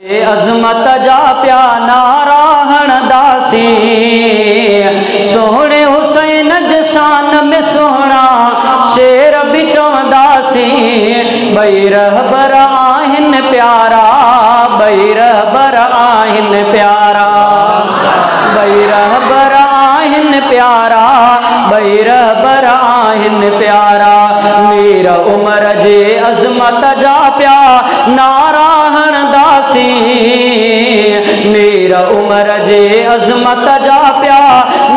अज़मत जा प्या नारा हणदासी, सोहणे हुसैन जी शान में सोहणा शेर भी चवंदासी। ॿई रहबर आहिनि प्यारा, ॿई रहबर आहिनि प्यारा, ॿई रहबर आहिनि प्यारा, ॿई रहबर आहिनि प्यारा। मीर उमर जे अज़मत जा प्या नारा हणदासी, मीर उमर जे अज़मत जा प्या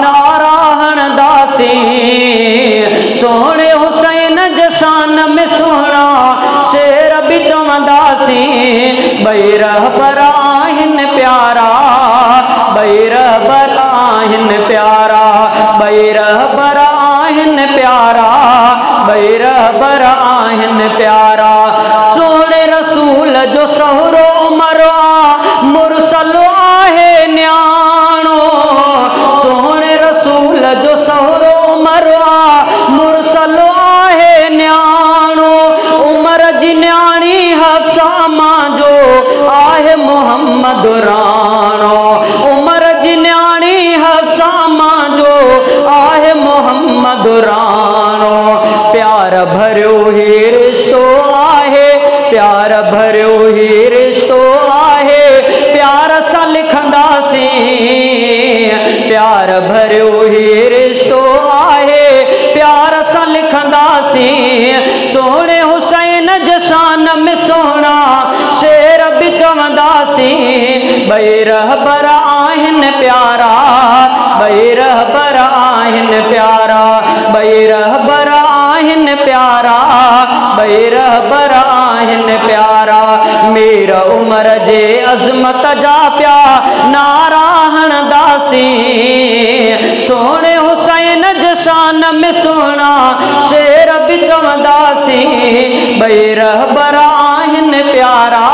नारा हणदासी। सोहणे हुसैन जे शान में सोहणा शेर भी चवंदासी। ॿई रहबर आहिनि प्यारा, ॿई रहबर आहिनि प्यारा, ॿई रहबर आहिनि प्यारा, ॿई रहबर आहिनि प्यारा। सोहणे रसूल जो सहुरो उमर आ मुरसल आहे न्याणो, सोहणे रसूल जो सहुरो उमर आ मुरसल आहे न्याणो। उमर जी न्याणी हफ्सा मांजो आहे मोहम्मद राणो, उमर जी न्याणी हफ्सा मांजो आहे मोहम्मद राणो। प्यार भरियो ही रिश्तो आहे, प्यार भरियो ही रिश्तो आहे, प्यार सां लिखंदासीं। प्यार भरियो ही रिश्तो आहे, प्यार सां लिखंदासीं। सोहणे हुसैन जे शान में सोहणा शेर भी चवंदासीं। ॿई रहबर आहिनि प्यारा, ॿई रहबर आहिनि प्यारा, ॿई रहबर आहिनि प्यारा, ॿई रहबर आहिनि प्यारा। मीर उमर जे अज़मत जा प्या नारा हणदासी, सोहणे हुसैन जे शान में सोहणा शेर भी चवंदासी। ॿई रहबर आहिनि प्यारा,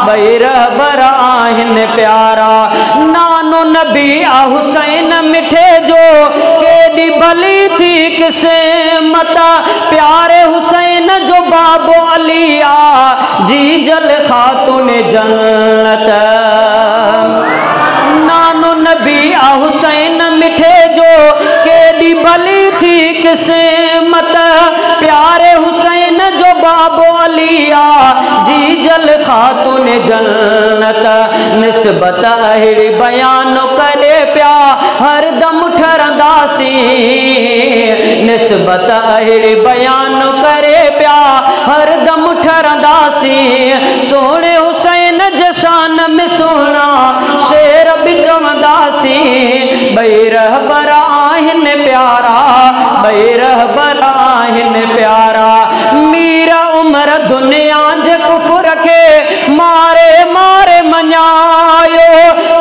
ॿई रहबर आहिनि प्यारा। नानो नबी आ हुसैन मिठे जो केॾी भली थी क़िस्मत, प्यारे हुसैन जो बाबो अली आ जीजल खातून जन्नत। नानो नबी आ हुसैन मिठे जो केॾी भली थी क़िस्मत, प्यारे हुसैन जो बाबो अली आ जीजल खातून जन्नत। निस्बत अहिड़ी बयान करे प्या हरदम ठरंदासी, निस्बत अहिड़ी बयान करे प्या हरदम ठरंदासी। सोहणे हुसैन जे शान में सोहणा शेर भी चवंदासी। ॿई रहबर आहिनि प्यारा, ॿई रहबर आहिनि प्यारा। मीर उमर दुनिया जे कुफर खे मारे मारे मञायो,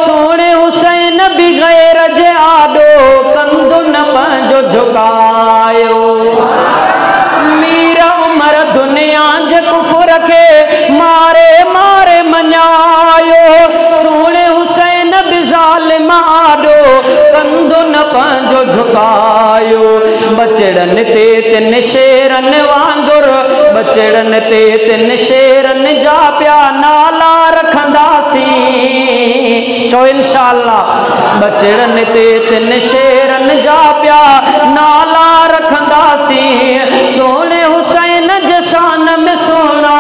सोहणे हुसैन भी गैर जे आॾो कंधु न पंहिंजो झुकायो। मीर उमर दुनिया जे कुफर खे मारे मारे मञायो, सोहणे हुसैन भी ज़ालिम आॾो कंधु न पंहिंजो झुकायो। बचड़नि ते तिन शेरनि वांगुरु, बचड़नि ते तिन शेरनि जा प्या नाला रखंदासीं। चओ इंशाअल्लाह। बचड़नि ते तिन शेरनि जा प्या नाला रखंदासीं। सोहणे हुसैन जे शान में सोहणा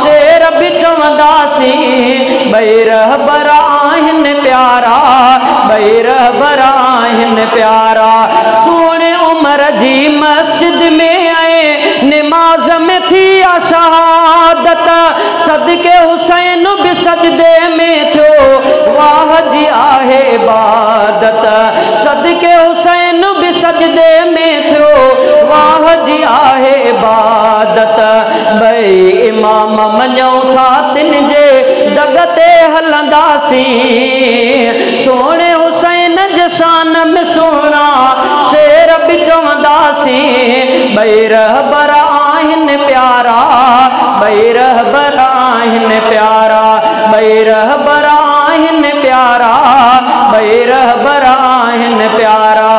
शेर भी चवंदासीं। ॿई रहबर आहिनि प्यारा, ॿई रहबर आहिनि प्यारा। सोहणे उमर जी मस्जिद में आए निमाज़ में थी आ शहादत, सदके हुसैन भी सजदे में थियो वाह जी आहे इबादत। सदके हुसैन भी सजदे में थियो वाह जी आहे इबादत। ॿई इमाम मञूं था तिन जे दग ते हलंदासीं। सोहणे हुसैन जे शान में सोहणा शेर भी चवंदासीं। ॿई रहबर आहिनि प्यारा, ॿई रहबर आहिनि प्यारा, ॿई रहबर आहिनि प्यारा, ॿई रहबर आहिनि प्यारा।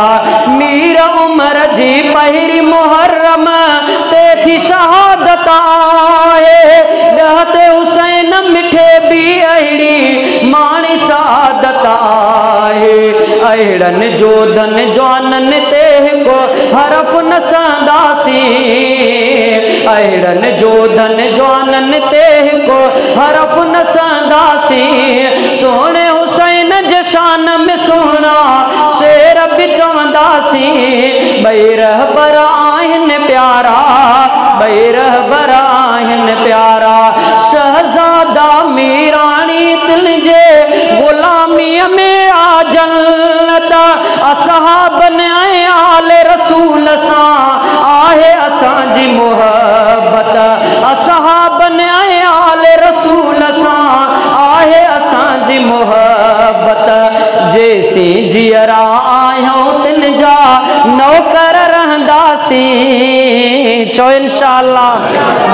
मीर उमर जी पहिरी मुहर्रम ते थी शहादत आहे, ॾह ते हुसैन न मिठे भी अहिड़ी माणी सादत आहे। अहिड़नि जोधन जवानन ते को हरफ न संदासी, अहिड़नि जोधन जवानन ते को हरफ न संदासी। सोने हुसैन जे शान में सोना शेर बि चवंदासी। ॿई रहबर आहिनि प्यारा, ॿई रहबर आहिनि प्यारा। शहज़ादा मीराणी दिल जे ग़ुलामीअ में आ जन्नत। असहाबन ऐं आले रसूल सां आहे असांजी मुहबत। असहाबन ऐं आले रसूल सां आहे असांजी मुहबत। जेसीं जीअरा आहियूं तिन जा नौकर रहंदासीं। चओ इंशाअल्लाह।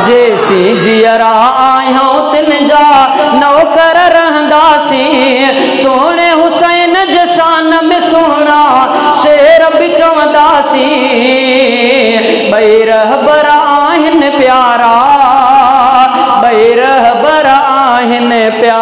जेसीं जीअरा आहियूं तिन जा नौकर रहंदासीं। सोने हुसैन जे शान में सोना शेर बि चवंदासीं। ॿई रहबर आहिनि प्यारा, ॿई रहबर आहिनि प्यारा।